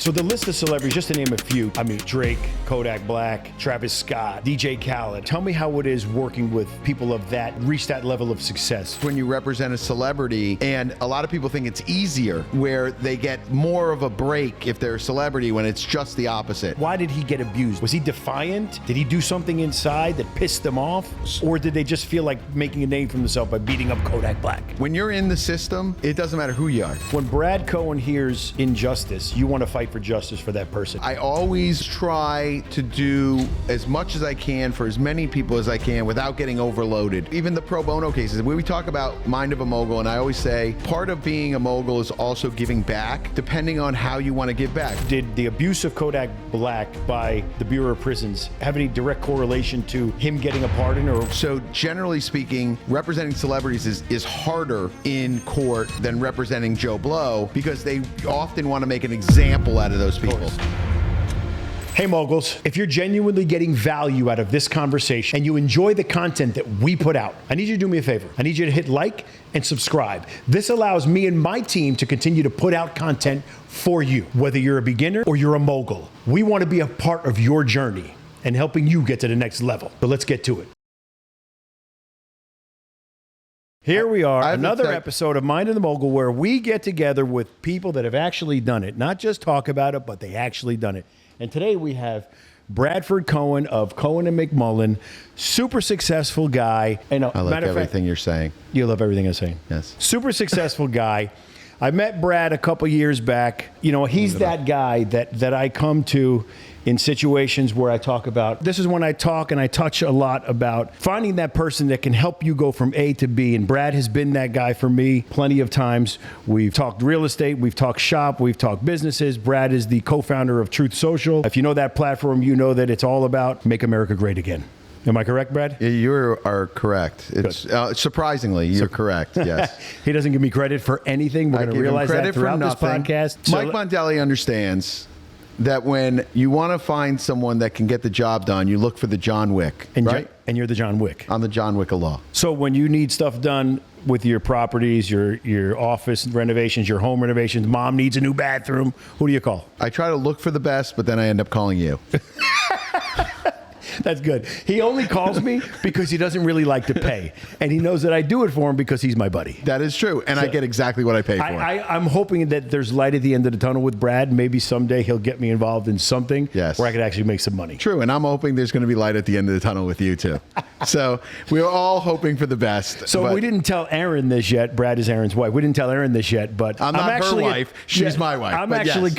So the list of celebrities, just to name a few, I mean, Drake, Kodak Black, Travis Scott, DJ Khaled. Tell me how it is working with people of that, reach that level of success. When you represent a celebrity, and a lot of people think it's easier, where they get more of a break if they're a celebrity, when it's just the opposite. Why did he get abused? Was he defiant? Did he do something inside that pissed them off? Or did they just feel like making a name for themselves by beating up Kodak Black? When you're in the system, it doesn't matter who you are. When Brad Cohen hears injustice, you want to fight for justice for that person. I always try to do as much as I can for as many people as I can without getting overloaded. Even the pro bono cases, when we talk about Mind of a Mogul, and I always say part of being a mogul is also giving back, depending on how you want to give back. Did the abuse of Kodak Black by the Bureau of Prisons have any direct correlation to him getting a pardon? Or so generally speaking, representing celebrities is harder in court than representing Joe Blow, because they often want to make an example out of those people. Hey Moguls, if you're genuinely getting value out of this conversation and you enjoy the content that we put out, I need you to do me a favor. I need you to hit like and subscribe. This allows me and my team to continue to put out content for you, whether you're a beginner or you're a mogul. We want to be a part of your journey and helping you get to the next level. But let's get to it. Here we are, another episode of Mind of the Mogul, where we get together with people that have actually done it. Not just talk about it, but they actually done it. And today we have Bradford Cohen of Cohen and McMullen, super successful guy. And I like everything you're saying. You love everything I'm saying? Yes. Super successful guy. I met Brad a couple years back. You know, he's that guy that I come to in situations where I talk about, this is when I talk and I touch a lot about finding that person that can help you go from A to B. And Brad has been that guy for me plenty of times. We've talked real estate, we've talked shop, we've talked businesses. Brad is the co-founder of Truth Social. If you know that platform, you know that it's all about make America great again. Am I correct, Brad? You are correct. It's surprisingly, you're correct. Yes. He doesn't give me credit for anything. We're going to realize that throughout this podcast. Mike Mondelli understands that when you want to find someone that can get the job done, you look for the John Wick, right? And you're the John Wick. I'm the John Wick of law. So when you need stuff done with your properties, your office renovations, your home renovations, mom needs a new bathroom, who do you call? I try to look for the best, but then I end up calling you. That's good. He only calls me because he doesn't really like to pay. And he knows that I do it for him because he's my buddy. That is true. And so I get exactly what I pay for. I'm hoping that there's light at the end of the tunnel with Brad. Maybe someday he'll get me involved in something where I could actually make some money. True. And I'm hoping there's going to be light at the end of the tunnel with you too. So we're all hoping for the best. So we didn't tell Erin this yet. Brad is Erin's wife. We didn't tell Erin this yet, but I'm not actually her wife. She's my wife. I'm actually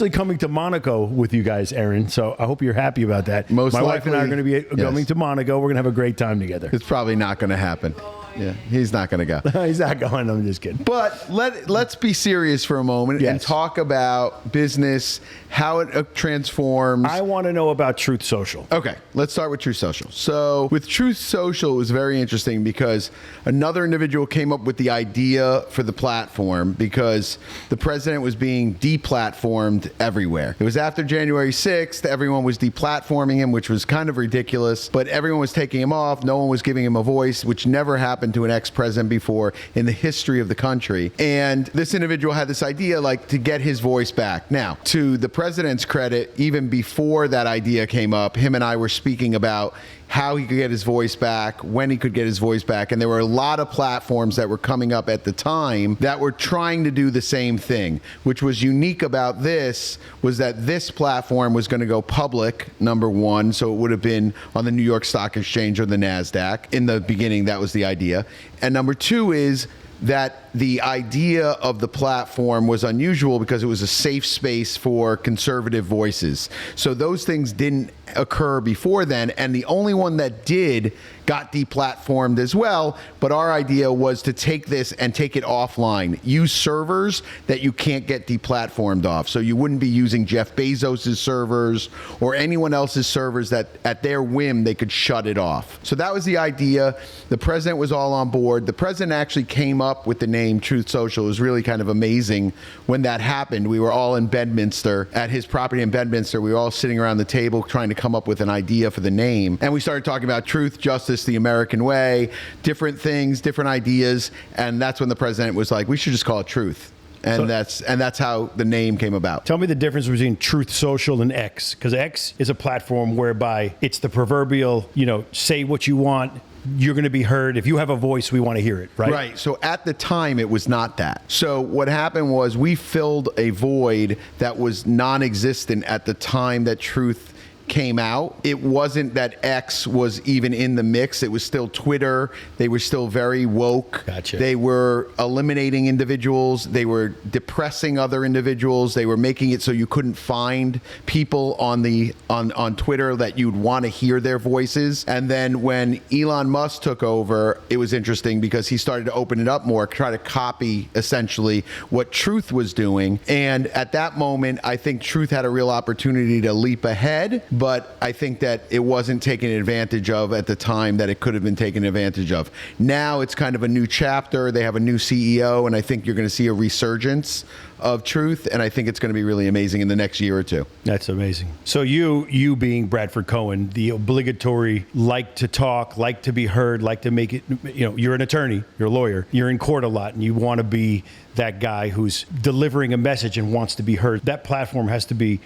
coming to Monaco with you guys, Erin. So I hope you're happy about that. My wife and I are going to be going to Monaco. We're going to have a great time together. It's probably not going to happen. Yeah, he's not going to go. He's not going. I'm just kidding. But let's be serious for a moment and talk about business, how it transforms. I want to know about Truth Social. Okay, let's start with Truth Social. So with Truth Social, it was very interesting because another individual came up with the idea for the platform because the president was being deplatformed everywhere. It was after January 6th. Everyone was deplatforming him, which was kind of ridiculous, but everyone was taking him off. No one was giving him a voice, which never happened to an ex-president before in the history of the country. And this individual had this idea to get his voice back. Now, to the president's credit, even before that idea came up, him and I were speaking about how he could get his voice back, when he could get his voice back. And there were a lot of platforms that were coming up at the time that were trying to do the same thing. Which was unique about this was that this platform was going to go public, number one. So it would have been on the New York Stock Exchange or the NASDAQ. In the beginning, that was the idea. And number two is that the idea of the platform was unusual because it was a safe space for conservative voices. So those things didn't occur before then, and the only one that did got deplatformed as well. But our idea was to take this and take it offline, use servers that you can't get deplatformed off. So you wouldn't be using Jeff Bezos's servers or anyone else's servers that at their whim they could shut it off. So that was the idea. The president was all on board. The president actually came up with the name Truth Social. It was really kind of amazing when that happened. We were all in Bedminster at his property in Bedminster. We were all sitting around the table trying to come up with an idea for the name. And we started talking about truth, justice, the American way, different things, different ideas. And that's when the president was like, we should just call it Truth. And that's how the name came about. Tell me the difference between Truth Social and X, because X is a platform whereby it's the proverbial, say what you want. You're going to be heard. If you have a voice, we want to hear it, right? Right. So at the time, it was not that. So what happened was we filled a void that was non-existent at the time that Truth came out. It wasn't that X was even in the mix. It was still Twitter. They were still very woke. Gotcha. They were eliminating individuals. They were depressing other individuals. They were making it so you couldn't find people on Twitter that you'd want to hear their voices. And then when Elon Musk took over, it was interesting because he started to open it up more, try to copy essentially what Truth was doing. And at that moment, I think Truth had a real opportunity to leap ahead. But I think that it wasn't taken advantage of at the time that it could have been taken advantage of. Now it's kind of a new chapter. They have a new CEO, and I think you're going to see a resurgence of Truth, and I think it's going to be really amazing in the next year or two. That's amazing. So you being Bradford Cohen, the obligatory like to talk, like to be heard, like to make it, you're an attorney, you're a lawyer, you're in court a lot, and you want to be that guy who's delivering a message and wants to be heard. That platform has to be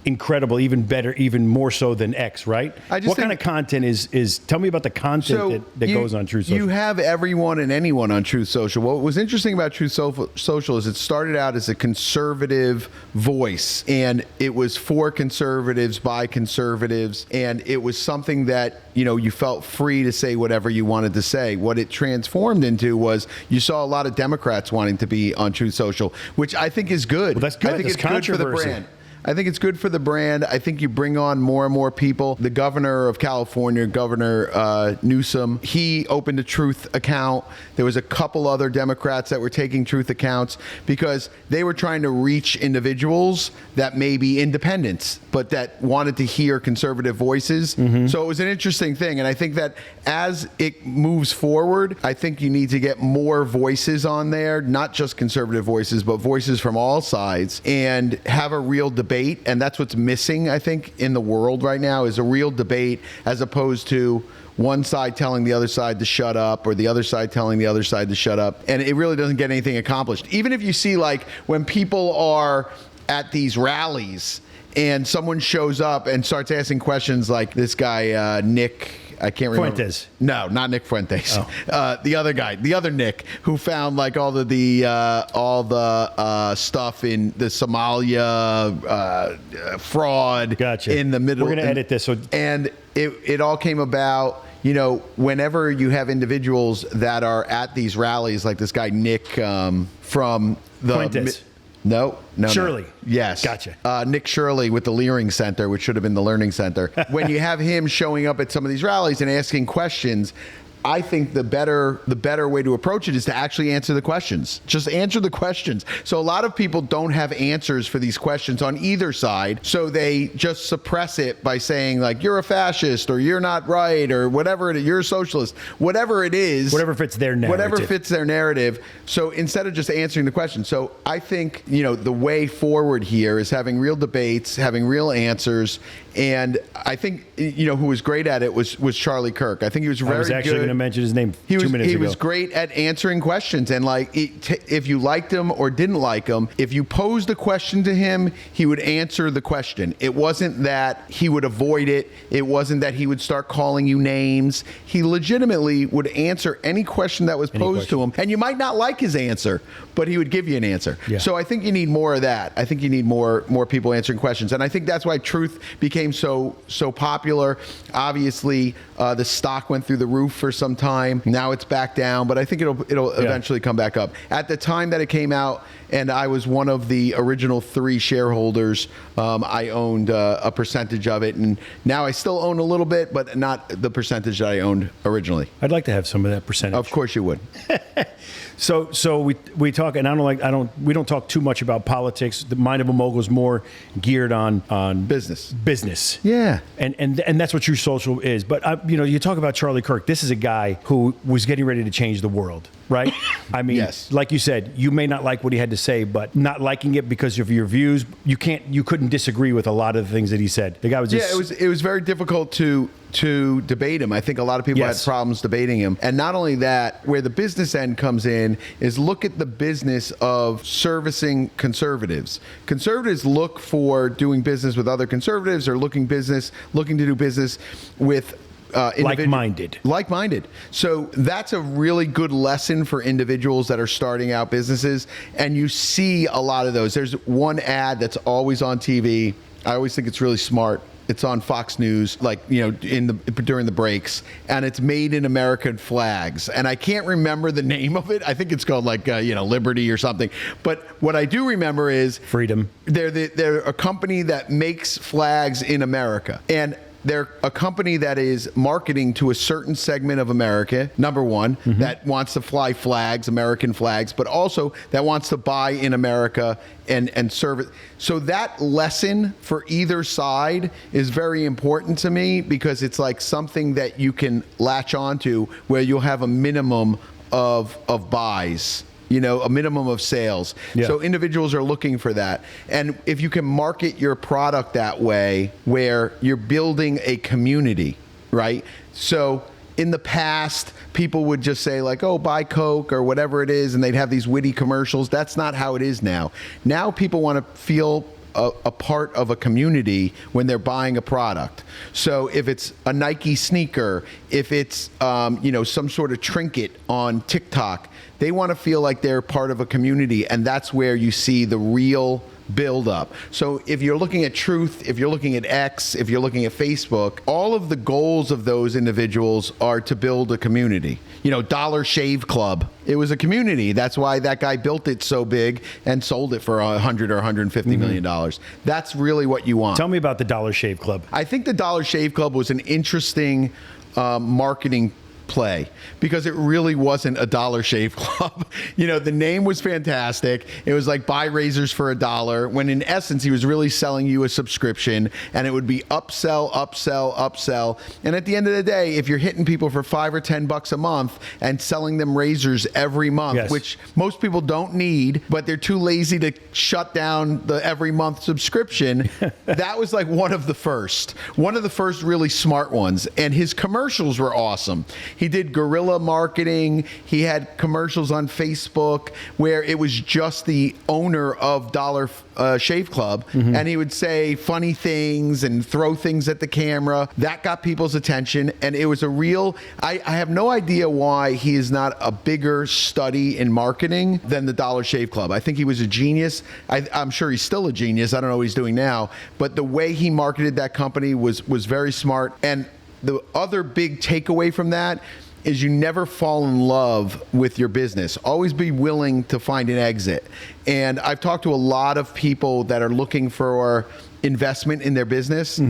incredible, even better, even more so than X, right? What kind of content is tell me about the content that goes on Truth Social. You have everyone and anyone on Truth Social. What was interesting about Truth Social is it started out as a conservative voice, and it was for conservatives by conservatives, and it was something that you felt free to say whatever you wanted to say. What it transformed into was you saw a lot of Democrats wanting to be on Truth Social, which I think is good. Well, that's good. I think that's it's good for the brand. I think it's good for the brand. I think you bring on more and more people. The governor of California, Governor Newsom, he opened a Truth account. There was a couple other Democrats that were taking Truth accounts because they were trying to reach individuals that may be independents, but that wanted to hear conservative voices. Mm-hmm. So it was an interesting thing. And I think that as it moves forward, I think you need to get more voices on there, not just conservative voices, but voices from all sides, and have a real debate. And that's what's missing, I think, in the world right now is a real debate, as opposed to one side telling the other side to shut up or the other side telling the other side to shut up. And it really doesn't get anything accomplished. Even if you see, like, when people are at these rallies and someone shows up and starts asking questions like this guy, Nick, I can't remember. Fuentes. No, not Nick Fuentes. Oh. The other guy, the other Nick, who found like all the stuff in the Somalia fraud. Gotcha. In the middle. We're going to edit this. And it all came about, whenever you have individuals that are at these rallies, like this guy Nick from the Fuentes. No. Shirley. No. Yes. Gotcha. Nick Shirley with the Leering Center, which should have been the Learning Center. When you have him showing up at some of these rallies and asking questions, I think the better way to approach it is to actually answer the questions. Just answer the questions. So a lot of people don't have answers for these questions on either side, so they just suppress it by saying, like, you're a fascist or you're not right or whatever, you're a socialist, whatever it is. Whatever fits their narrative. Whatever fits their narrative. So instead of just answering the question. So I think, the way forward here is having real debates, having real answers. And I think, who was great at it was Charlie Kirk. I think he was very good. I was actually going to mention his name 2 minutes ago. He was great at answering questions. And if you liked him or didn't like him, if you posed a question to him, he would answer the question. It wasn't that he would avoid it. It wasn't that he would start calling you names. He legitimately would answer any question that was posed to him. And you might not like his answer, but he would give you an answer. Yeah. So I think you need more of that. I think you need more people answering questions. And I think that's why Truth became so popular. Obviously, the stock went through the roof for some time. Now it's back down, but I think it'll eventually come back up. At the time that it came out, and I was one of the original 3 shareholders, I owned a percentage of it, and now I still own a little bit, but not the percentage that I owned originally. I'd like to have some of that percentage. Of course you would. So we talk, and we don't talk too much about politics. The Mind of a Mogul is more geared on business. Business. Yeah. And that's what True Social is. But you talk about Charlie Kirk. This is a guy guy who was getting ready to change the world, right? I mean, Yes. like you said, you may not like what he had to say, but not liking it because of your views, you couldn't disagree with a lot of the things that he said. The guy was just... it was very difficult to debate him. I think a lot of people Yes. had problems debating him. And not only that, where the business end comes in is look at the business of servicing conservatives. Conservatives look for doing business with other conservatives or looking to do business with like-minded. So that's a really good lesson for individuals that are starting out businesses. And you see a lot of those. There's one ad that's always on TV. I always think it's really smart. It's on Fox News, like, during the breaks, and it's made in American flags. And I can't remember the name of it. I think it's called Liberty or something. But what I do remember is Freedom. They're a company that makes flags in America, and they're a company that is marketing to a certain segment of America, number one, that wants to fly flags, American flags, but also that wants to buy in America and serve it. So that lesson for either side is very important to me because it's like something that you can latch onto where you'll have a minimum of buys. A minimum of sales. Yeah. So individuals are looking for that. And if you can market your product that way, where you're building a community, right? So in the past, people would just say like, oh, buy Coke or whatever it is, and they'd have these witty commercials. That's not how it is now. Now people want to feel a part of a community when they're buying a product. So if it's a Nike sneaker, if it's some sort of trinket on TikTok, they want to feel like they're part of a community, and that's where you see the real build up. So if you're looking at Truth, if you're looking at X, if you're looking at Facebook, all of the goals of those individuals are to build a community. Dollar Shave Club, it was a community. That's why that guy built it so big and sold it for $100 or $150 million. That's really what you want. Tell me about the Dollar Shave Club. I think the Dollar Shave Club was an interesting marketing play because it really wasn't a Dollar Shave Club. The name was fantastic. It was like buy razors for $1, when in essence he was really selling you a subscription, and it would be upsell. And at the end of the day, if you're hitting people for $5 or $10 a month and selling them razors every month, Yes. which most people don't need, but they're too lazy to shut down the every month subscription, that was like one of the first really smart ones. And his commercials were awesome. He did guerrilla marketing. He had commercials on Facebook where it was just the owner of Dollar Shave Club, and he would say funny things and throw things at the camera. That got people's attention, and it was a real... I have no idea why he is not a bigger study in marketing than the Dollar Shave Club. I think he was a genius. I'm sure he's still a genius. I don't know what he's doing now, but the way he marketed that company was very smart. And the other big takeaway from that is you never fall in love with your business. Always be willing to find an exit. And I've talked to a lot of people that are looking for investment in their business.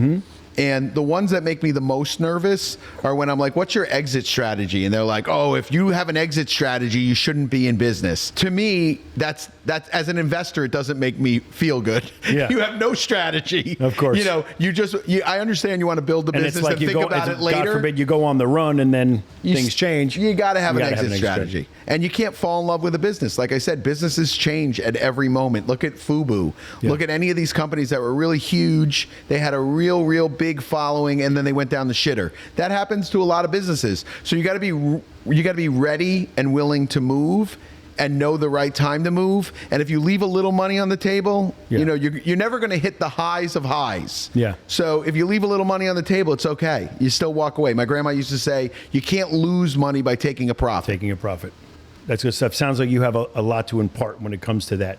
And the ones that make me the most nervous are when I'm like, what's your exit strategy? And they're like, oh, if you have an exit strategy, you shouldn't be in business. To me, that's as an investor, it doesn't make me feel good. Yeah. You have no strategy. Of course. I understand you want to build the business and think about it later. God forbid you go on the run and then things change. You got to have an exit strategy. And you can't fall in love with a business. Like I said, businesses change at every moment. Look at Fubu. Yeah. Look at any of these companies that were really huge. They had a real big following, and then they went down the shitter. That happens to a lot of businesses. So you got to be ready and willing to move and know the right time to move. And if you leave a little money on the table, you're never going to hit the highs of highs. Yeah. So if you leave a little money on the table, it's okay. You still walk away. My grandma used to say, you can't lose money by taking a profit. That's good stuff. Sounds like you have a lot to impart when it comes to that.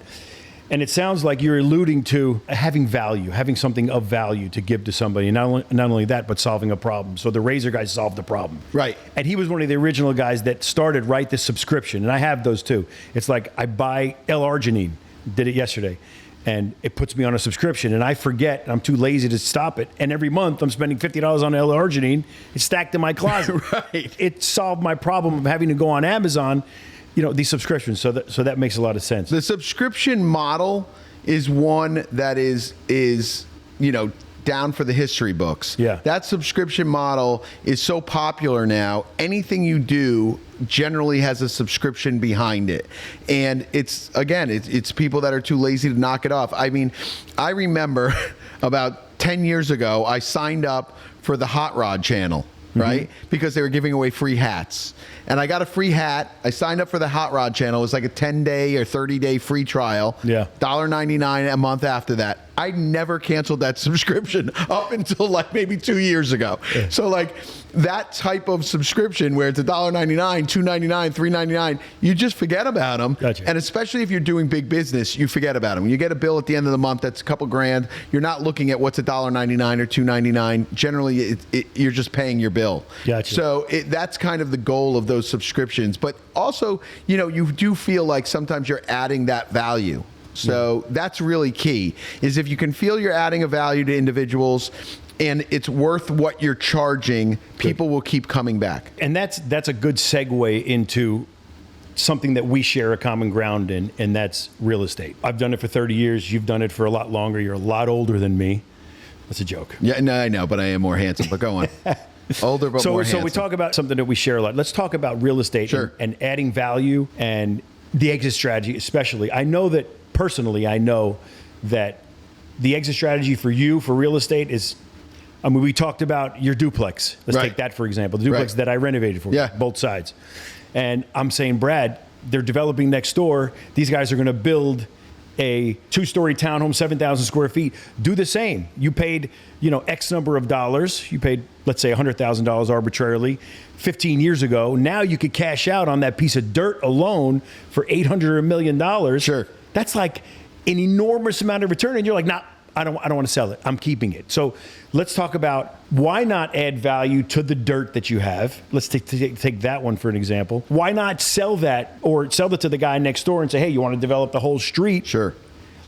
And it sounds like you're alluding to having value, having something of value to give to somebody. And not only that, but solving a problem. So the razor guy solved the problem. Right. And he was one of the original guys that started the subscription. And I have those too. It's like I buy L-arginine, did it yesterday. And it puts me on a subscription, and I forget, and I'm too lazy to stop it. And every month I'm spending $50 on L-arginine. It's stacked in my closet. Right. It solved my problem of having to go on Amazon, these subscriptions. So that makes a lot of sense. The subscription model is one that is down for the history books. Yeah. That subscription model is so popular now. Anything you do generally has a subscription behind it. And it's people that are too lazy to knock it off. I mean, I remember about 10 years ago, I signed up for the Hot Rod channel, right? Because they were giving away free hats. And I got a free hat. I signed up for the Hot Rod channel. It was like a 10-day or 30-day free trial. Yeah. $1.99 a month after that. I never canceled that subscription up until like maybe 2 years ago. Yeah. So like that type of subscription where it's $1.99, $2.99, $3.99, you just forget about them. Gotcha. And especially if you're doing big business, you forget about them. When you get a bill at the end of the month that's a couple grand, you're not looking at what's $1.99 or $2.99. Generally, you're just paying your bill. Gotcha. So that's kind of the goal of those subscriptions. But also, you know, you do feel like sometimes you're adding that value. So that's really key, is if you can feel you're adding a value to individuals and it's worth what you're charging, people will keep coming back. And that's a good segue into something that we share a common ground in, and that's real estate. I've done it for 30 years. You've done it for a lot longer. You're a lot older than me. That's a joke. Yeah, no, I know, but I am more handsome. But go on. Older, but more handsome. So we talk about something that we share a lot. Let's talk about real estate. Sure. and adding value and the exit strategy, especially. I know that the exit strategy for you for real estate is, I mean, we talked about your duplex. Let's take that for example. The duplex that I renovated for both sides. And I'm saying, Brad, they're developing next door. These guys are going to build a 2-story townhome, 7,000 square feet. Do the same. You paid, X number of dollars. You paid, let's say, $100,000 arbitrarily 15 years ago. Now you could cash out on that piece of dirt alone for $800 or $1 million. Sure. That's like an enormous amount of return. And you're like, nah, I don't want to sell it. I'm keeping it. So let's talk about why not add value to the dirt that you have. Let's take that one for an example. Why not sell that or sell it to the guy next door and say, hey, you want to develop the whole street? Sure.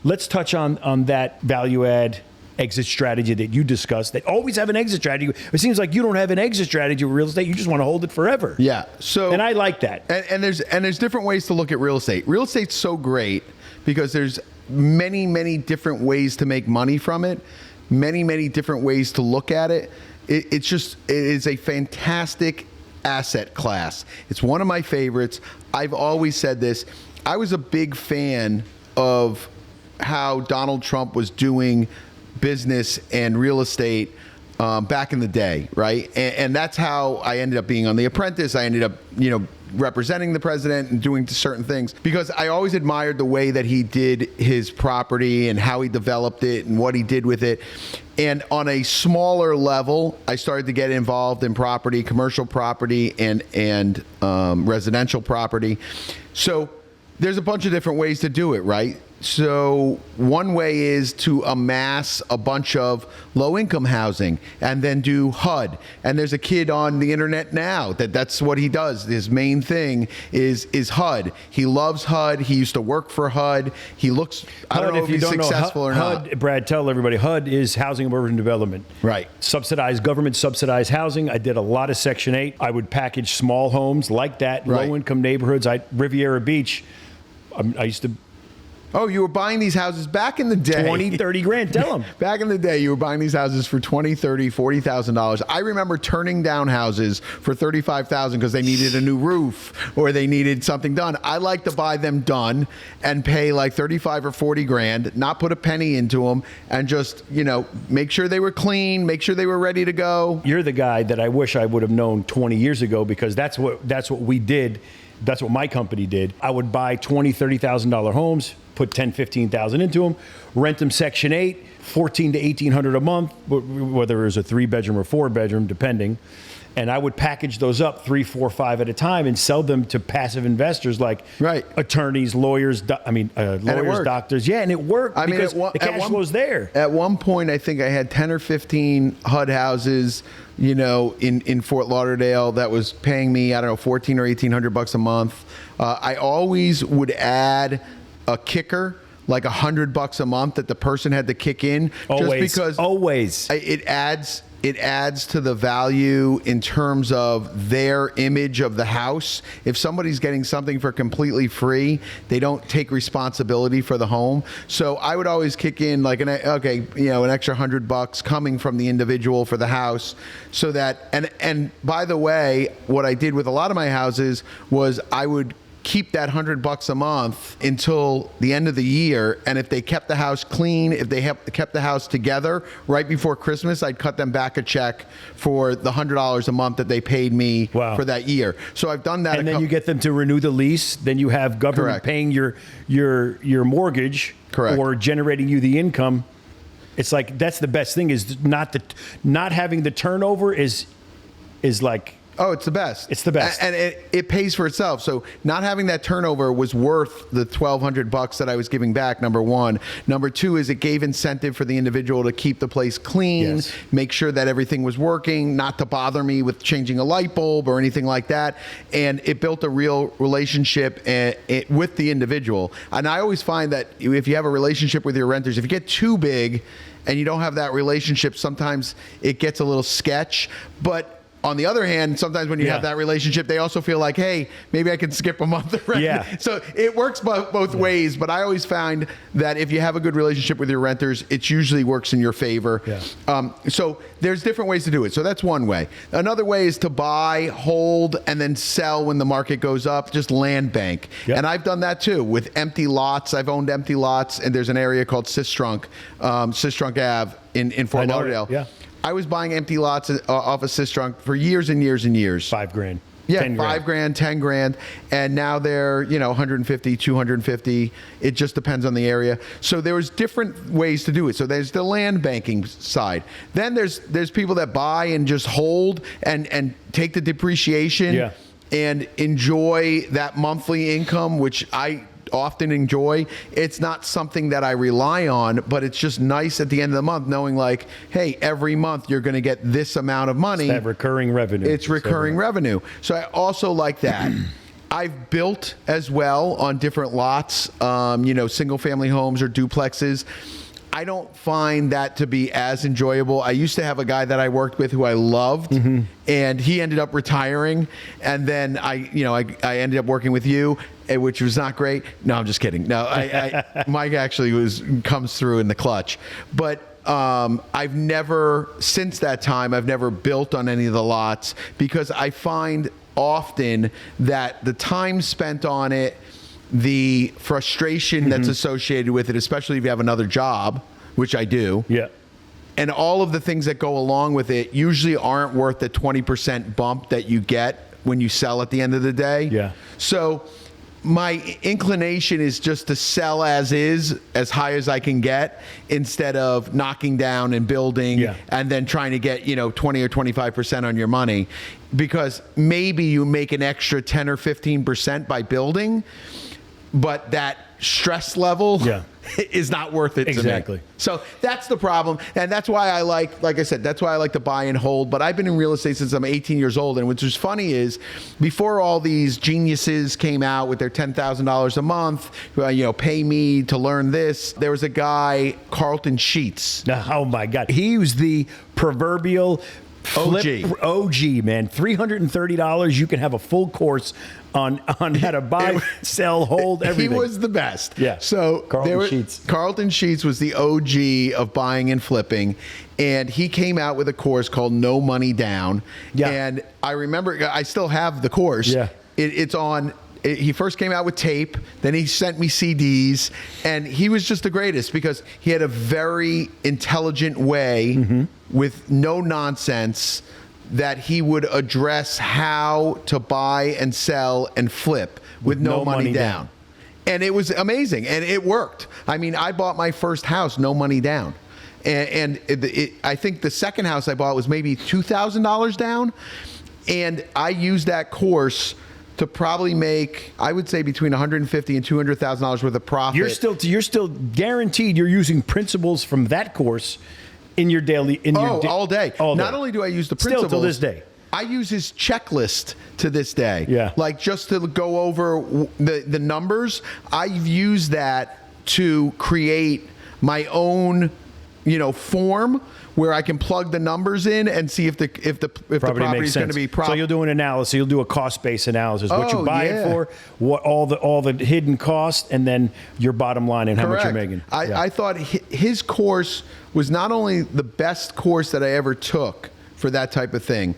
Let's touch on that value add exit strategy that you discussed. They always have an exit strategy. It seems like you don't have an exit strategy with real estate. You just want to hold it forever. Yeah. So, and I like that. And there's different ways to look at real estate. Real estate's so great because there's many different ways to make money from it, many different ways to look at it. It is a fantastic asset class. It's one of my favorites. I've always said this. I was a big fan of how Donald Trump was doing business and real estate back in the day, right? And that's how I ended up being on The Apprentice. I ended up, representing the president and doing certain things because I always admired the way that he did his property and how he developed it and what he did with it. And on a smaller level, I started to get involved in property, commercial property and residential property. So there's a bunch of different ways to do it, right? So one way is to amass a bunch of low-income housing and then do HUD. And there's a kid on the internet now that's what he does. His main thing is HUD. He loves HUD. He used to work for HUD. He looks, I don't know if he's successful or not. HUD, Brad, tell everybody, HUD is Housing and Urban Development. Right. Government subsidized housing. I did a lot of Section 8. I would package small homes like that, low-income neighborhoods. Riviera Beach, I used to... Oh, you were buying these houses back in the day. 20, 30 grand. Tell them. Back in the day, you were buying these houses for $20,000, $30,000, $40,000. I remember turning down houses for $35,000 because they needed a new roof or they needed something done. I like to buy them done and pay like 35 or 40 grand, not put a penny into them, and just, make sure they were clean, make sure they were ready to go. You're the guy that I wish I would have known 20 years ago because that's what we did. That's what my company did. I would buy $20,000, $30,000 homes, put $10,000, $15,000 into them, rent them Section 8, $1,400 to $1,800 a month, whether it was a 3-bedroom or 4-bedroom, depending. And I would package those up 3, 4, 5 at a time and sell them to passive investors like attorneys, lawyers, doctors. Yeah, and it worked because the cash flow's there. At one point, I think I had 10 or 15 HUD houses, in Fort Lauderdale that was paying me, I don't know, $1,400 or $1,800 a month. I always would add a kicker, like $100 a month that the person had to kick in. Always. Just because always. it adds it adds to the value in terms of their image of the house. If somebody's getting something for completely free, they don't take responsibility for the home. So I would always kick in like an extra $100 coming from the individual for the house, so that and by the way, what I did with a lot of my houses was I would keep that $100 a month until the end of the year. And if they kept the house clean, if they kept the house together right before Christmas, I'd cut them back a check for the $100 a month that they paid me for that year. So I've done that. And then you get them to renew the lease. Then you have government paying your mortgage, or generating you the income. It's like, that's the best thing, is not having the turnover is like, oh, it's the best. It's the best. And it pays for itself. So not having that turnover was worth the $1,200 that I was giving back, number one. Number two is it gave incentive for the individual to keep the place clean, make sure that everything was working, not to bother me with changing a light bulb or anything like that. And it built a real relationship with the individual. And I always find that if you have a relationship with your renters, if you get too big and you don't have that relationship, sometimes it gets a little sketch. But on the other hand, sometimes when you have that relationship, they also feel like, hey, maybe I can skip a month of rent. Yeah. So it works both ways. But I always find that if you have a good relationship with your renters, it usually works in your favor. Yeah. So there's different ways to do it. So that's one way. Another way is to buy, hold, and then sell when the market goes up, just land bank. Yep. And I've done that too with empty lots. I've owned empty lots, and there's an area called Sistrunk Ave in Fort Lauderdale. Yeah. I was buying empty lots off of Sistrunk for years and years and years. $5,000. Yeah, $5,000, $10,000, and now they're 150, 250. It just depends on the area. So there was different ways to do it. So there's the land banking side. Then there's people that buy and just hold and take the depreciation and enjoy that monthly income, which I often enjoy. It's not something that I rely on, but it's just nice at the end of the month knowing like, hey, every month you're going to get this amount of money. It's that recurring revenue. It's recurring revenue. So I also like that. I've built as well on different lots, single family homes or duplexes. I don't find that to be as enjoyable. I used to have a guy that I worked with who I loved, and he ended up retiring. And then I ended up working with you, which was not great. No, I'm just kidding. No, Mike actually comes through in the clutch. But I've never, since that time, I've never built on any of the lots because I find often that the time spent on it, the frustration that's associated with it, especially if you have another job, which I do. Yeah. And all of the things that go along with it usually aren't worth the 20% bump that you get when you sell at the end of the day. Yeah. So my inclination is just to sell as is, as high as I can get, instead of knocking down and building and then trying to get, 20 or 25% on your money, because maybe you make an extra 10 or 15% by building, but that stress level is not worth it to me. So that's the problem. And that's why I like I said, that's why I like to buy and hold. But I've been in real estate since I'm 18 years old. And what's funny is before all these geniuses came out with their $10,000 a month, pay me to learn this, there was a guy, Carlton Sheets. Oh my God. He was the proverbial OG, man. $330. You can have a full course on how to buy, sell, hold, everything. He was the best. Yeah. So Carlton Sheets was the OG of buying and flipping, and he came out with a course called No Money Down. Yeah. And I remember, I still have the course. Yeah. It's on. He first came out with tape, then he sent me CDs, and he was just the greatest because he had a very intelligent way with no nonsense that he would address how to buy and sell and flip with no money down. And it was amazing, and it worked. I mean, I bought my first house, no money down. And I think the second house I bought was maybe $2,000 down, and I used that course to probably make, I would say, between $150,000 and $200,000 worth of profit. You're still guaranteed you're using principles from that course in your daily. All day. Not only do I use the principles, still to this day, I use his checklist to this day. Yeah. Like just to go over the numbers, I've used that to create my own form where I can plug the numbers in and see if the property is going to be So you'll do an analysis. You'll do a cost-based analysis. What you buy it for, what all the hidden costs, and then your bottom line and how much you're making. I thought his course was not only the best course that I ever took for that type of thing,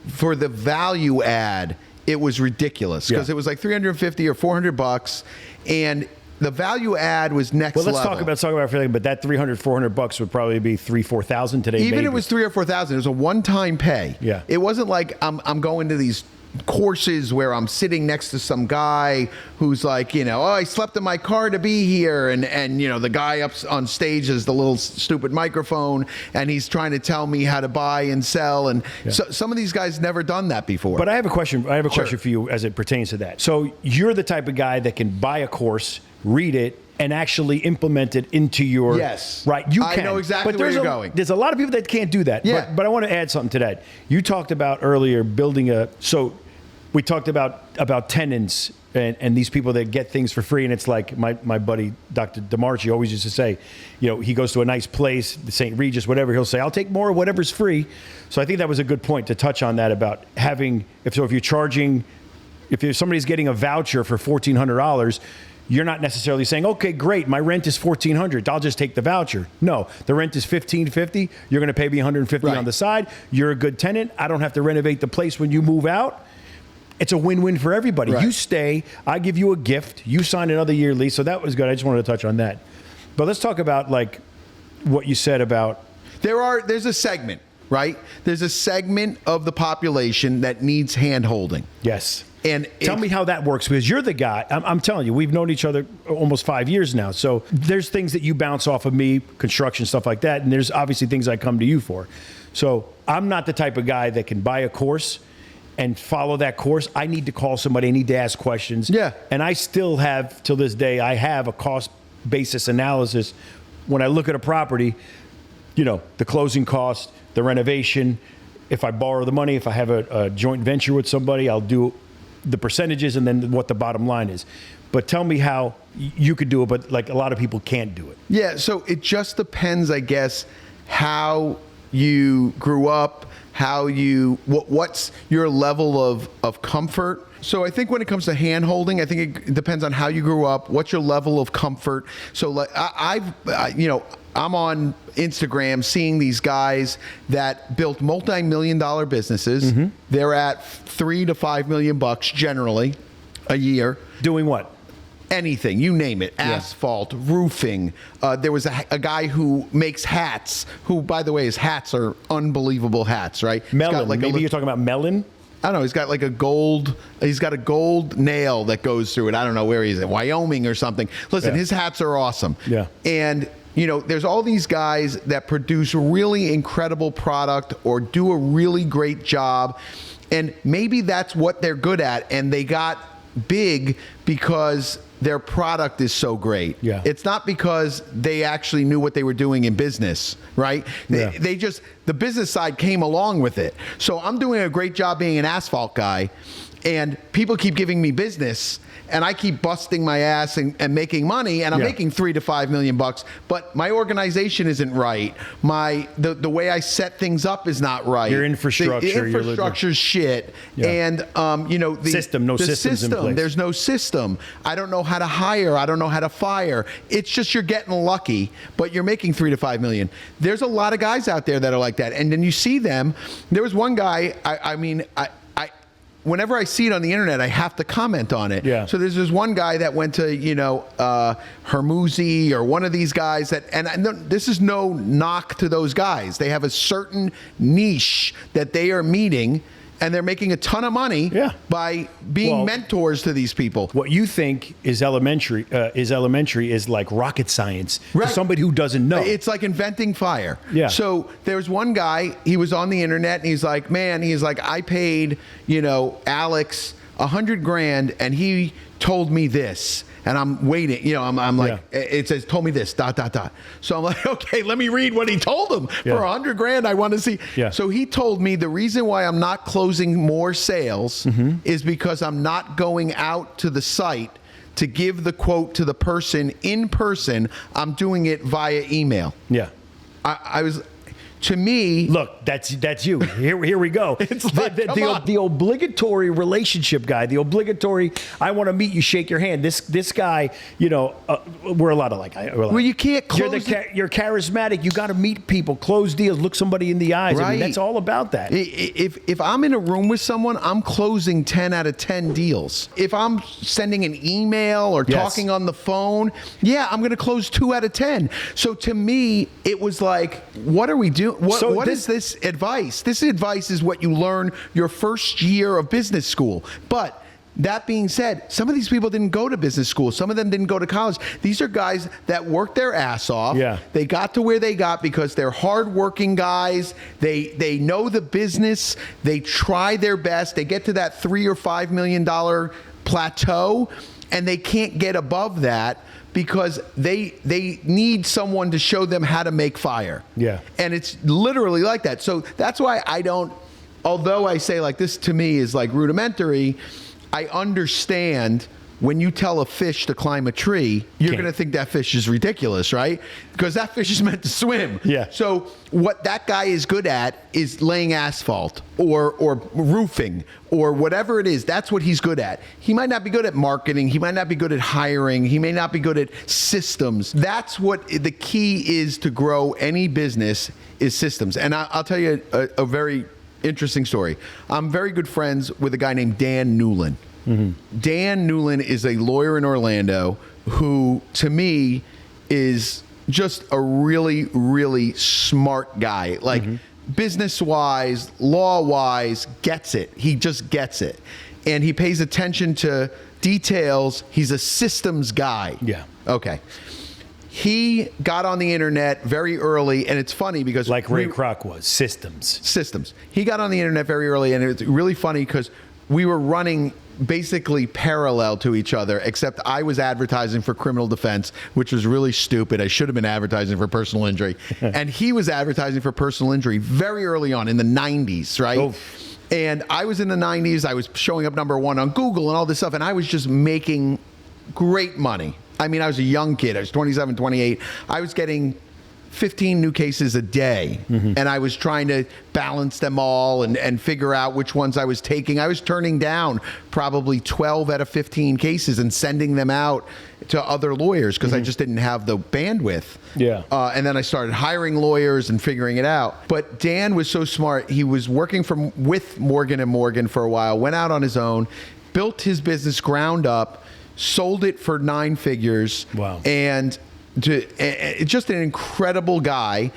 for the value add, it was ridiculous because it was like $350 or $400, and the value add was next level. Well, let's talk about it for a second, but that $300, $400 would probably be $3,000-$4,000 today. Even maybe. It was $3,000 or $4,000. It was a one-time pay. Yeah. It wasn't like I'm going to these courses where I'm sitting next to some guy who's like, I slept in my car to be here, and the guy up on stage has the little stupid microphone, and he's trying to tell me how to buy and sell, and so some of these guys never done that before. But I have a question. I have a question for you as it pertains to that. So you're the type of guy that can buy a course, read it, and actually implement it into your right. You can. I know exactly where you're going. There's a lot of people that can't do that. Yeah. But I want to add something to that. You talked about earlier building we talked about tenants and these people that get things for free, and it's like my buddy Dr. DeMarchi always used to say, he goes to a nice place, the St. Regis, whatever, he'll say, I'll take more of whatever's free. So I think that was a good point to touch on that about having, if you're charging, if somebody's getting a voucher for $1,400, you're not necessarily saying, okay, great, my rent is $1,400, I'll just take the voucher. No, the rent is $1,550, you're going to pay me $150 on the side, you're a good tenant, I don't have to renovate the place when you move out. It's a win-win for everybody. Right. You stay, I give you a gift, you sign another year lease, so that was good. I just wanted to touch on that. But let's talk about what you said about... There's a segment, right? There's a segment of the population that needs hand-holding. Yes. And tell me how that works, because you're the guy. I'm telling you, we've known each other almost 5 years now. So there's things that you bounce off of me, construction, stuff like that, and there's obviously things I come to you for. So I'm not the type of guy that can buy a course and follow that course. I need to call somebody. I need to ask questions. Yeah. And I still have, till this day, I have a cost basis analysis. When I look at a property, the closing cost, the renovation, if I borrow the money, if I have a joint venture with somebody, I'll do the percentages and then what the bottom line is. But tell me how you could do it, but a lot of people can't do it. Yeah, so it just depends, I guess, how you grew up, what's your level of comfort. So I think when it comes to hand holding, I think it depends on how you grew up, what's your level of comfort. So I'm on Instagram seeing these guys that built multi-million-dollar businesses. Mm-hmm. They're at $3 to $5 million generally a year. Doing what? Anything, you name it, asphalt, roofing. There was a guy who makes hats, who, by the way, his hats are unbelievable hats, right? Melon, maybe you're talking about Melon? I don't know, he's got a gold nail that goes through it. I don't know where he's at, Wyoming or something. Listen, his hats are awesome. Yeah. And, there's all these guys that produce really incredible product or do a really great job. And maybe that's what they're good at. And they got big because their product is so great. Yeah. It's not because they actually knew what they were doing in business, right? Yeah. They just, the business side came along with it. So I'm doing a great job being an asphalt guy, and people keep giving me business, and I keep busting my ass and making money, and I'm making $3 to $5 million, but my organization isn't right. The way I set things up is not right. Your infrastructure. The infrastructure's shit. Yeah. And the systems in place. There's no system. I don't know how to hire. I don't know how to fire. It's just you're getting lucky, but you're making $3 to $5 million. There's a lot of guys out there that are like that, and then you see them. There was one guy. Whenever I see it on the internet, I have to comment on it. Yeah. So there's this one guy that went to, Hermuzi or one of these guys this is no knock to those guys. They have a certain niche that they are meeting, and they're making a ton of money by being mentors to these people. What you think is elementary is like rocket science to somebody who doesn't know. It's like inventing fire. Yeah. So there's one guy, he was on the internet, and he's like, I paid, Alex $100,000, and he told me this. And I'm waiting, I'm like, it says, told me this, ... So I'm like, okay, let me read what he told him. For $100,000, I want to see. Yeah. So he told me the reason why I'm not closing more sales is because I'm not going out to the site to give the quote to the person in person. I'm doing it via email. Yeah. I was, to me, look, that's you. Here we go. It's like, the obligatory relationship guy, the obligatory, I want to meet you, shake your hand. This guy, we're a lot alike. well, you can't close. You're charismatic. You got to meet people, close deals, look somebody in the eyes. Right. I mean, that's all about that. If I'm in a room with someone, I'm closing 10 out of 10 deals. If I'm sending an email or talking on the phone, I'm going to close 2 out of 10. So to me, it was like, what are we doing? What is this advice? This advice is what you learn your first year of business school. But that being said, some of these people didn't go to business school. Some of them didn't go to college. These are guys that worked their ass off. Yeah. They got to where they got because they're hardworking guys. They know the business. They try their best. They get to that $3 or $5 million plateau, and they can't get above that because they need someone to show them how to make fire. Yeah. And it's literally like that. So that's why I don't, although I say like this to me is like rudimentary, I understand when you tell a fish to climb a tree, you're going to think that fish is ridiculous, right? Because that fish is meant to swim. Yeah. So what that guy is good at is laying asphalt or roofing or whatever it is. That's what he's good at. He might not be good at marketing. He might not be good at hiring. He may not be good at systems. That's what the key is to grow any business is systems. And I'll tell you a very interesting story. I'm very good friends with a guy named Dan Newlin. Mm-hmm. Dan Newlin is a lawyer in Orlando who, to me, is just a really, really smart guy. Like, business-wise, law-wise, gets it. He just gets it. And he pays attention to details. He's a systems guy. Yeah. Okay. He got on the internet very early, and it's funny because... Like Ray Kroc was, systems. He got on the internet very early, and it's really funny because we were running basically parallel to each other, except I was advertising for criminal defense, which was really stupid. I should have been advertising for personal injury. And he was advertising for personal injury very early on in the 90s, right? Oh. And I was in the 90s. I was showing up number 1 on Google and all this stuff, and I was just making great money. I mean, I was a young kid. I was 27, 28. I was getting 15 new cases a day, and I was trying to balance them all and figure out which ones I was taking. I was turning down probably 12 out of 15 cases and sending them out to other lawyers because I just didn't have the bandwidth. Yeah. And then I started hiring lawyers and figuring it out. But Dan was so smart. He was working with Morgan & Morgan for a while, went out on his own, built his business ground up, sold it for 9 figures. Wow. And just an incredible guy.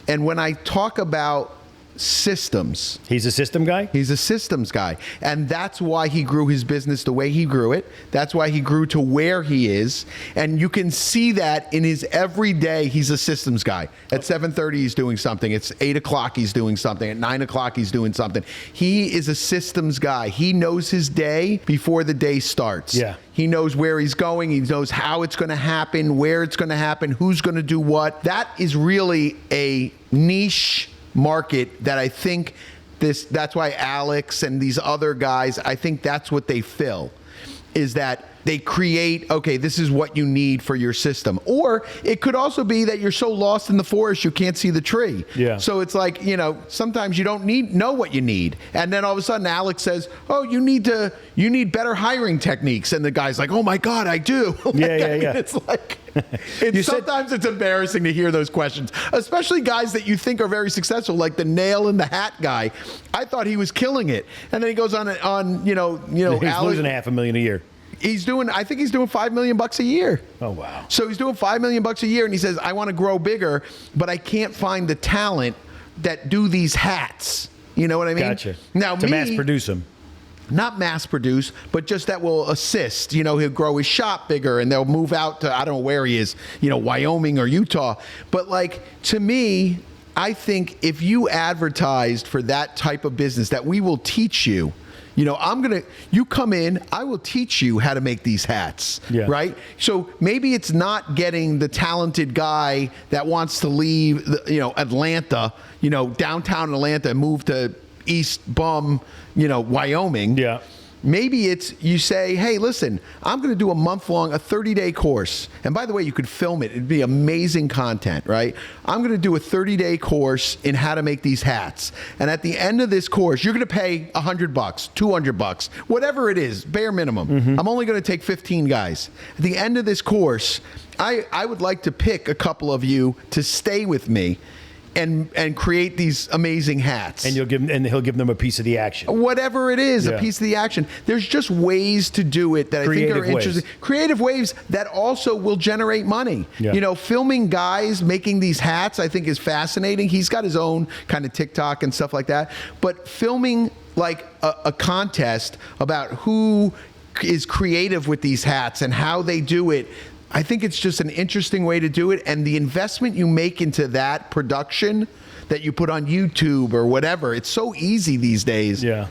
And when I talk about systems, he's a system guy. He's a systems guy, and that's why he grew his business the way he grew it. That's why he grew to where he is, and you can see that in his everyday. He's a systems guy. At 7:30 he's doing something. It's 8 o'clock he's doing something. At 9 o'clock he's doing something. He is a systems guy. He knows his day before the day starts. Yeah. He knows where he's going. He knows how it's going to happen, where it's going to happen, who's going to do what. That is really a niche market that I think that's why Alex and these other guys, I think that's what they fill, is that they create, okay, this is what you need for your system. Or it could also be that you're so lost in the forest you can't see the tree. Yeah. So it's like, sometimes you don't know what you need. And then all of a sudden Alex says, oh, you need better hiring techniques. And the guy's like, oh my God, I do. Yeah. It's like, sometimes it's embarrassing to hear those questions, especially guys that you think are very successful, like the nail in the hat guy. I thought he was killing it. And then he goes on, he's Alex, losing $500,000 a year. I think he's doing $5 million a year. Oh, wow. So he's doing $5 million a year, and he says, I want to grow bigger, but I can't find the talent that do these hats. You know what I mean? Gotcha. Now, to mass produce them. Not mass produce, but just that will assist. He'll grow his shop bigger, and they'll move out to, I don't know where he is, Wyoming or Utah. But like, to me, I think if you advertised for that type of business, that we will teach you. You come in, I will teach you how to make these hats, right? So maybe it's not getting the talented guy that wants to leave, Atlanta, downtown Atlanta and move to East Wyoming. Yeah. Maybe it's you say, hey, listen, I'm going to do a 30-day course. And by the way, you could film it. It'd be amazing content, right? I'm going to do a 30-day course in how to make these hats. And at the end of this course, you're going to pay $100, $200, whatever it is, bare minimum. I'm only going to take 15 guys. At the end of this course, I would like to pick a couple of you to stay with me and create these amazing hats. And he'll give them a piece of the action. Whatever it is, Yeah. a piece of the action. There's just ways to do it that I think are interesting. Creative ways that also will generate money. Yeah. You know, filming guys making these hats, I think, is fascinating. He's got his own kind of TikTok and stuff like that. But filming like a contest about who is creative with these hats and how they do it, I think it's just an interesting way to do it, and the investment you make into that production that you put on YouTube or whatever, it's so easy these days. Yeah.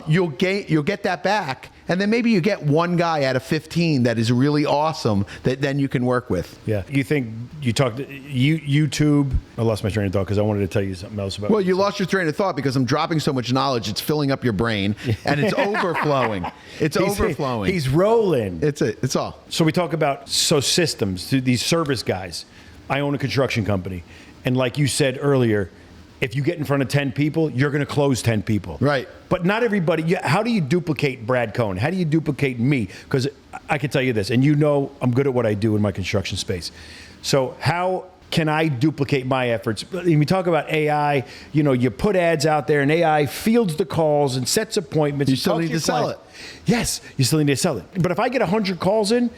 You'll get that back, and then maybe you get one guy out of 15 that is really awesome that then you can work with. Yeah. You think you talked YouTube? I lost my train of thought because I wanted to tell you something else about. Well, you lost your train of thought because I'm dropping so much knowledge. It's filling up your brain, and it's overflowing. It's overflowing. He's rolling. It's all. So we talk about systems, these service guys. I own a construction company. And like you said earlier, if you get in front of 10 people, you're going to close 10 people. Right. But not everybody. How do you duplicate Brad Cohen? How do you duplicate me? Because I can tell you this, and you know I'm good at what I do in my construction space. So how can I duplicate my efforts? When we talk about AI, you know, you put ads out there and AI fields the calls and sets appointments. You still need to sell it. Yes, you still need to sell it. But if I get 100 calls in,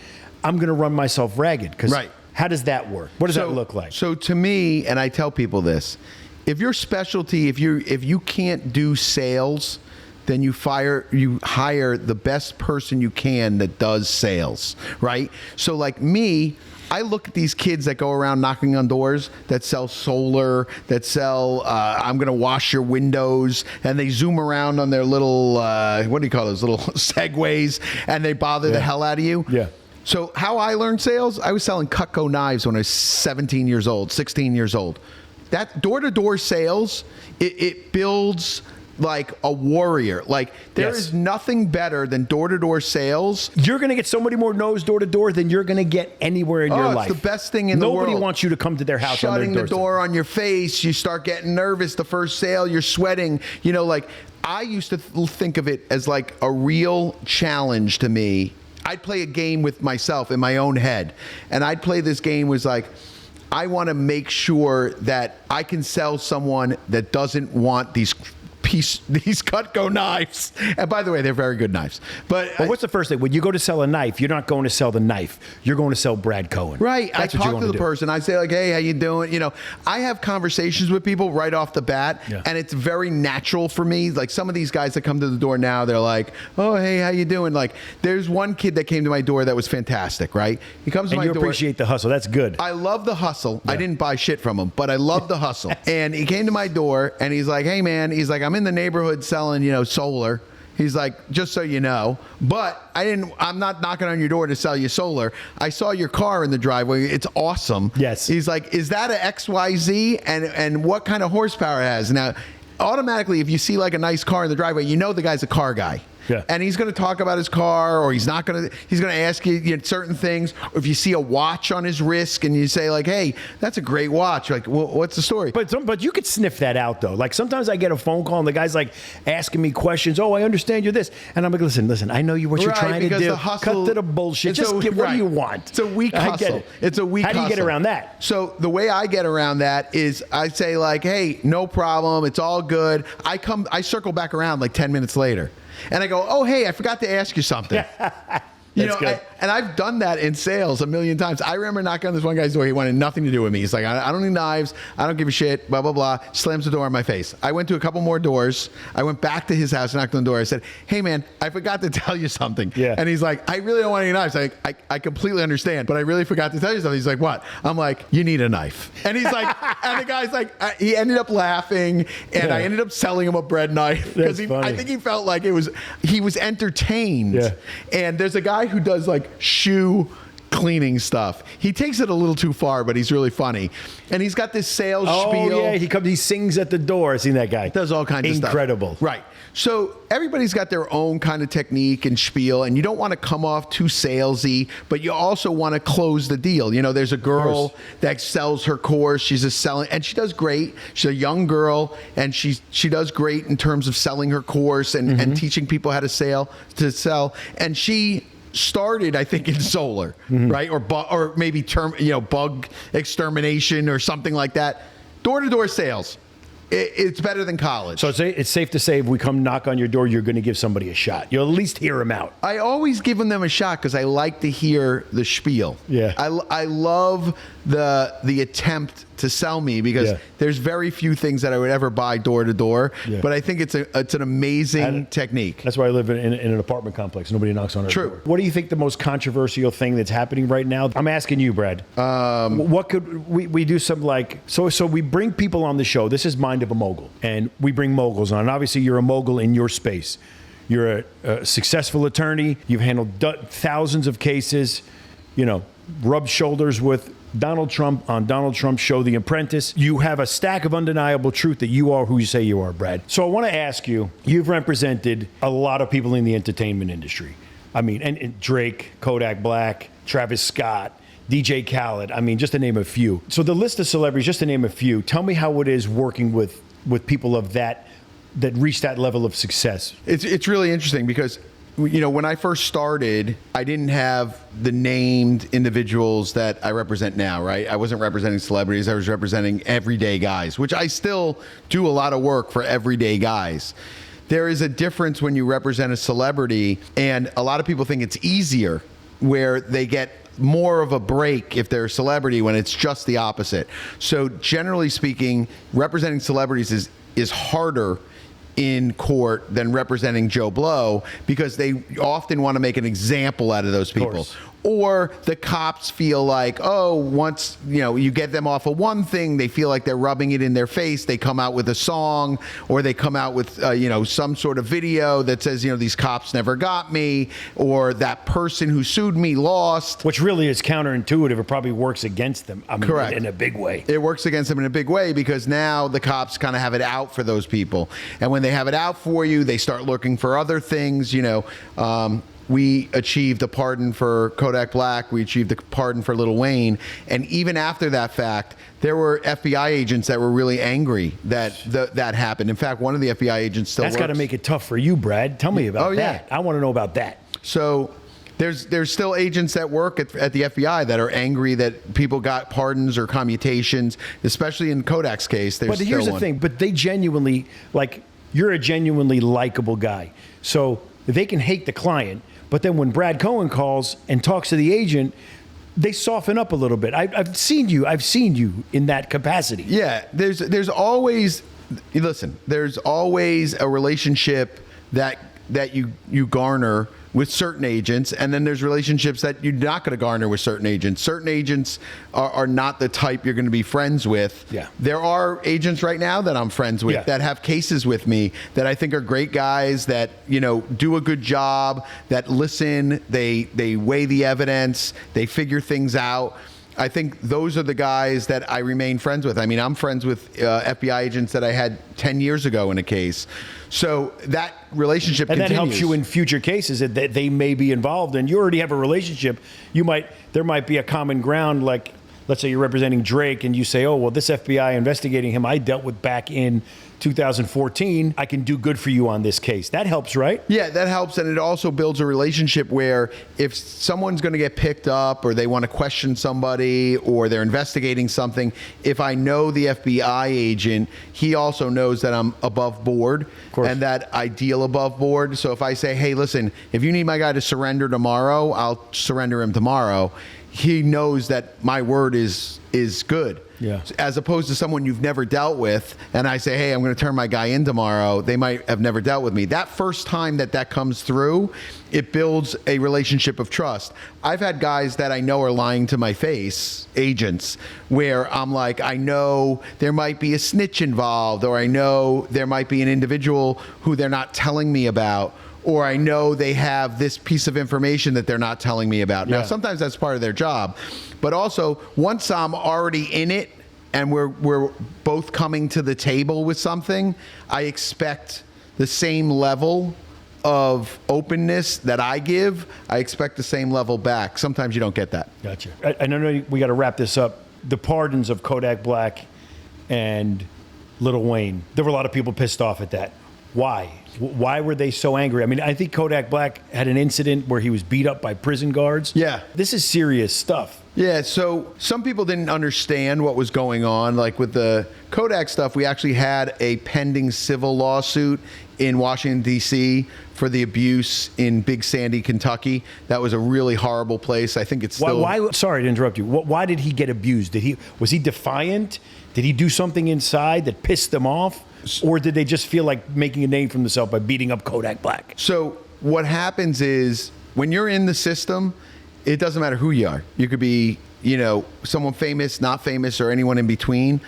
I'm going to run myself ragged. Because right. How does that work? What does that look like? So to me, and I tell people this, if your specialty, if you can't do sales, then you hire the best person you can that does sales, right? So like me, I look at these kids that go around knocking on doors that sell solar, that sell, I'm going to wash your windows, and they zoom around on their little, what do you call those, little segways, and they bother the hell out of you. Yeah. So how I learned sales, I was selling Cutco knives when I was 17 years old, 16 years old. That door-to-door sales, it builds like a warrior. Like there is nothing better than door-to-door sales. You're going to get so many more no's door-to-door than you're going to get anywhere in your life. It's the best thing in the world. Nobody wants you to come to their house. Shutting the door on your face, you start getting nervous. The first sale, you're sweating. You know, like I used to think of it as like a real challenge to me. I'd play a game with myself in my own head, and I'd play this game was like, I want to make sure that I can sell someone that doesn't want these Cutco knives. And by the way, they're very good knives. But what's the first thing? When you go to sell a knife, you're not going to sell the knife. You're going to sell Brad Cohen. Right. I talk to the person. I say like, hey, how you doing? You know, I have conversations with people right off the bat, and it's very natural for me. Like some of these guys that come to the door now, they're like, oh, hey, how you doing? Like there's one kid that came to my door that was fantastic, right? He comes to my door. And you appreciate the hustle. That's good. I love the hustle. I didn't buy shit from him, but I love the hustle. And he came to my door, and he's like, hey, man, he's like, I'm in the neighborhood selling, you know, solar. He's like, just so you know, but I'm not knocking on your door to sell you solar. I saw your car in the driveway. It's awesome. Yes. He's like, is that a XYZ? And what kind of horsepower it has? Now, automatically, if you see like a nice car in the driveway, you know the guy's a car guy. Yeah. And he's going to talk about his car, or he's going to ask you, certain things. Or if you see a watch on his wrist and you say like, hey, that's a great watch. Like, well, what's the story? But you could sniff that out though. Like sometimes I get a phone call and the guy's like asking me questions. Oh, I understand you're this. And I'm like, listen, I know what you're trying to do. The hustle, cut to the bullshit. Just what do you want? It's a weak hustle. I get it. It's a weak hustle. How do you get around that? So the way I get around that is I say like, hey, no problem. It's all good. I circle back around like 10 minutes later. And I go, oh, hey, I forgot to ask you something. That's good. And I've done that in sales a million times. I remember knocking on this one guy's door. He wanted nothing to do with me. He's like, I don't need knives. I don't give a shit, blah, blah, blah. Slams the door in my face. I went to a couple more doors. I went back to his house, knocked on the door. I said, hey, man, I forgot to tell you something. Yeah. And he's like, I really don't want any knives. I completely understand, but I really forgot to tell you something. He's like, what? I'm like, you need a knife. And he's like, and the guy's like, he ended up laughing, and I ended up selling him a bread knife. Because I think he felt like he was entertained. Yeah. And there's a guy who does like shoe cleaning stuff. He takes it a little too far, but he's really funny. And he's got this sales spiel. Oh, yeah. He sings at the door. I've seen that guy. Does all kinds of stuff. Incredible. Right. So everybody's got their own kind of technique and spiel, and you don't want to come off too salesy, but you also want to close the deal. You know, there's a girl that sells her course. She's a selling, and she does great. She's a young girl, and she does great in terms of selling her course and teaching people how to sell. And she started, I think, in solar, right? Or maybe bug extermination or something like that. Door-to-door sales. It's better than college. So it's safe to say if we come knock on your door, you're going to give somebody a shot. You'll at least hear them out. I always give them a shot because I like to hear the spiel. Yeah. I love the attempt to sell me because there's very few things that I would ever buy door to door. But I think it's an amazing technique. That's why I live in an apartment complex. Nobody knocks on our door. What do you think the most controversial thing that's happening right now? I'm asking you, Brad. What could we do? Some so we bring people on the show. This is Mind of a Mogul, and we bring moguls on. And obviously, you're a mogul in your space. You're a successful attorney. You've handled thousands of cases. You know, rubbed shoulders with Donald Trump on Donald Trump's show, The Apprentice. You have a stack of undeniable truth that you are who you say you are, Brad. So I want to ask you, you've represented a lot of people in the entertainment industry. I mean, and Drake, Kodak Black, Travis Scott, DJ Khaled. I mean, just to name a few. So the list of celebrities, just to name a few, tell me how it is working with people of that reach that level of success. It's really interesting because, you know, when I first started, I didn't have the named individuals that I represent now, right? I wasn't representing celebrities. I was representing everyday guys, which I still do a lot of work for everyday guys. There is a difference when you represent a celebrity, and a lot of people think it's easier where they get more of a break if they're a celebrity when it's just the opposite. So generally speaking, representing celebrities is harder in court than representing Joe Blow because they often want to make an example out of those people. Or the cops feel like, oh, once you get them off of one thing, they feel like they're rubbing it in their face. They come out with a song, or they come out with some sort of video that says, these cops never got me, or that person who sued me lost. Which really is counterintuitive. It probably works against them. I mean, correct. In a big way. It works against them in a big way because now the cops kind of have it out for those people. And when they have it out for you, they start looking for other things, we achieved a pardon for Kodak Black. We achieved a pardon for Lil Wayne. And even after that fact, there were FBI agents that were really angry that that happened. In fact, one of the FBI agents still That's got to make it tough for you, Brad. Tell me about that. I want to know about that. So there's still agents that work at the FBI that are angry that people got pardons or commutations, especially in Kodak's case. But here's the thing. But they genuinely, you're a genuinely likable guy. So they can hate the client. But then when Brad Cohen calls and talks to the agent, they soften up a little bit. I've seen you in that capacity. Yeah, there's always a relationship that you garner with certain agents, and then there's relationships that you're not going to garner with certain agents. Certain agents are not the type you're going to be friends with. Yeah. There are agents right now that I'm friends with that have cases with me that I think are great guys that, do a good job, that listen, they weigh the evidence, they figure things out. I think those are the guys that I remain friends with. I mean, I'm friends with FBI agents that I had 10 years ago in a case. So that relationship continues. And that helps you in future cases that they may be involved in. You already have a relationship. There might be a common ground, like, let's say you're representing Drake and you say, oh, well, this FBI investigating him I dealt with back in 2014. I can do good for you on this case. That helps, right? Yeah, that helps. And it also builds a relationship where if someone's going to get picked up or they want to question somebody or they're investigating something, if I know the FBI agent, he also knows that I'm above board and that I deal above board. So if I say, hey, listen, if you need my guy to surrender tomorrow, I'll surrender him tomorrow. He knows that my word is good. Yeah. As opposed to someone you've never dealt with, and I say, hey, I'm going to turn my guy in tomorrow. They might have never dealt with me. That first time that comes through, it builds a relationship of trust. I've had guys that I know are lying to my face, agents, where I'm like, I know there might be a snitch involved, or I know there might be an individual who they're not telling me about, or I know they have this piece of information that they're not telling me about. Now, sometimes that's part of their job, but also once I'm already in it and we're both coming to the table with something, I expect the same level of openness that I give. I expect the same level back. Sometimes you don't get that. Gotcha. I know we got to wrap this up. The pardons of Kodak Black and Lil Wayne, there were a lot of people pissed off at that. Why? Why were they so angry? I mean, I think Kodak Black had an incident where he was beat up by prison guards. Yeah. This is serious stuff. Yeah, so some people didn't understand what was going on. Like with the Kodak stuff, we actually had a pending civil lawsuit in Washington, D.C. for the abuse in Big Sandy, Kentucky. That was a really horrible place. I think it's still... Why sorry to interrupt you. Why did he get abused? Was he defiant? Did he do something inside that pissed them off? Or did they just feel like making a name for themselves by beating up Kodak Black? So what happens is when you're in the system, it doesn't matter who you are. You could be, someone famous, not famous, or anyone in between.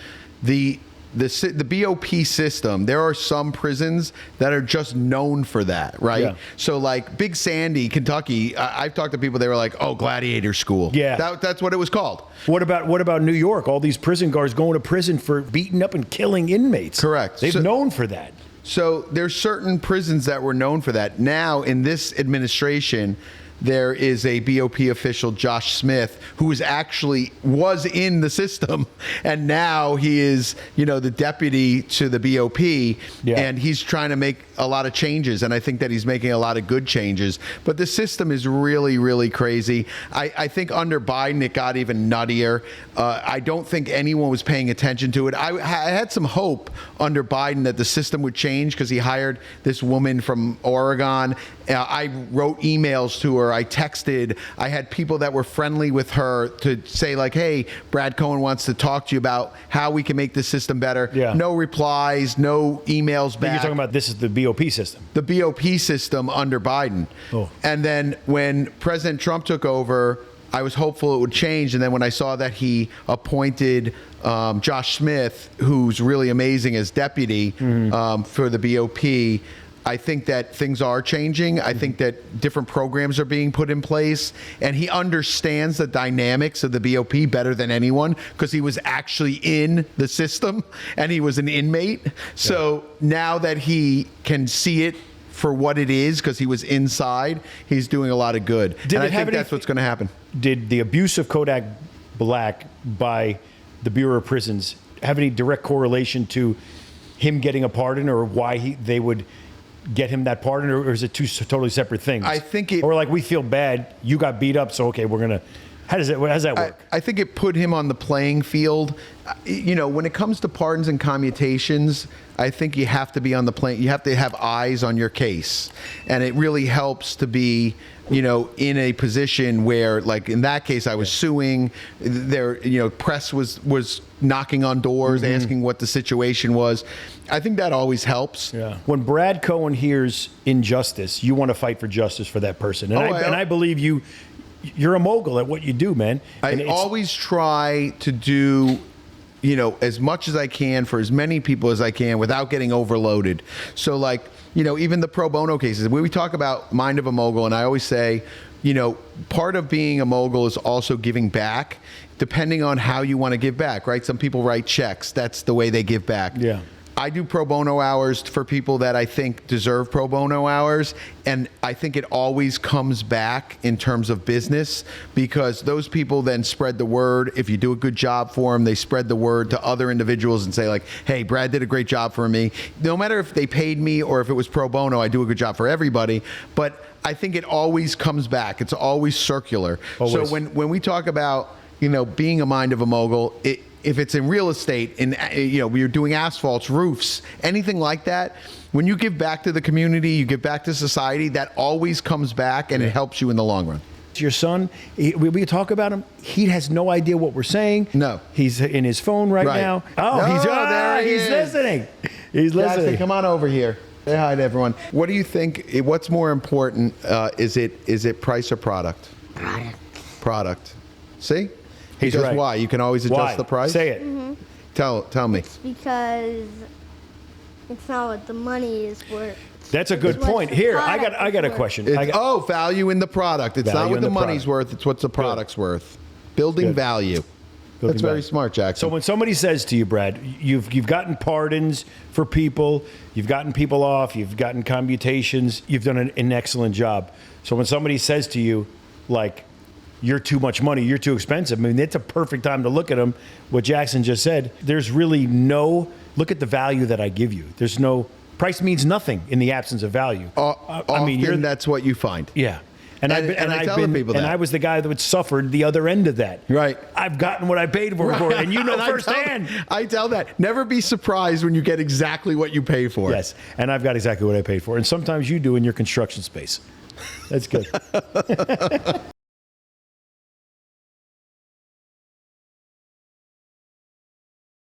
The BOP system, there are some prisons that are just known for that, right? Yeah. So like Big Sandy, Kentucky, I've talked to people, they were like, oh, gladiator school. Yeah. That's what it was called. What about New York? All these prison guards going to prison for beating up and killing inmates. Correct. They've known for that. So there's certain prisons that were known for that. Now in this administration, there is a BOP official, Josh Smith, who was in the system, and now he is, the deputy to the BOP, and he's trying to make a lot of changes, and I think that he's making a lot of good changes. But the system is really, really crazy. I think under Biden, it got even nuttier. I don't think anyone was paying attention to it. I had some hope under Biden that the system would change because he hired this woman from Oregon. I wrote emails to her. I texted. I had people that were friendly with her to say like, hey, Brad Cohen wants to talk to you about how we can make the system better. Yeah. No replies, no emails back. You're talking about this is the BOP system. The BOP system under Biden. Oh. And then when President Trump took over, I was hopeful it would change. And then when I saw that he appointed Josh Smith, who's really amazing as deputy for the BOP, I think that things are changing. I think that different programs are being put in place, and he understands the dynamics of the BOP better than anyone because he was actually in the system and he was an inmate. So now that he can see it for what it is because he was inside, he's doing a lot of good. And I think that's what's going to happen. Did the abuse of Kodak Black by the Bureau of Prisons have any direct correlation to him getting a pardon, or why they would get him that pardon, or is it two totally separate things? I think it... Or like, we feel bad, you got beat up, so okay, we're going to... How does that work? I think it put him on the playing field. When it comes to pardons and commutations, I think you have to be on the plane. You have to have eyes on your case. And it really helps to be, in a position where, like in that case, I was suing. Press was knocking on doors, asking what the situation was. I think that always helps. Yeah. When Brad Cohen hears injustice, you want to fight for justice for that person. And I believe you're a mogul at what you do, man. I always try to do, as much as I can for as many people as I can without getting overloaded. So like, even the pro bono cases, when we talk about Mind of a Mogul, and I always say, part of being a mogul is also giving back, depending on how you want to give back, right? Some people write checks. That's the way they give back. Yeah. I do pro bono hours for people that I think deserve pro bono hours, and I think it always comes back in terms of business because those people then spread the word. If you do a good job for them, they spread the word to other individuals and say like, hey, Brad did a great job for me. No matter if they paid me or if it was pro bono, I do a good job for everybody, but I think it always comes back. It's always circular. Always. So when we talk about, being a mind of a mogul, if it's in real estate and you're doing asphalts, roofs, anything like that, when you give back to the community, you give back to society, that always comes back and it helps you in the long run. Your son, we talk about him, he has no idea what we're saying. No. He's in his phone right now. Oh, there he he's is. Listening. He's listening. Jackson, come on over here. Say hi to everyone. What do you think, what's more important, is it price or product? Product. See? He's because right. Why? You can always adjust the price? Say it. Tell me. It's because it's not what the money is worth. That's a good What's point. the Here, product I got a worth? question. It's, value in the product. It's Value not what in the the money's product. worth. It's what's the product's worth. Building Good. value. Building That's very value. smart, Jackson. So when somebody says to you, Brad, you've gotten pardons for people, you've gotten people off, you've gotten commutations, you've done an excellent job. So when somebody says to you, like, you're too much money, you're too expensive, I mean, it's a perfect time to look at them. What Jackson just said, there's really no, look at the value that I give you. There's no, price means nothing in the absence of value. Often that's what you find. Yeah. And I tell people that. I was the guy that suffered the other end of that. Right. I've gotten what I paid for, and you know And firsthand. I tell that. Never be surprised when you get exactly what you pay for. Yes, and I've got exactly what I paid for. And sometimes you do in your construction space. That's good.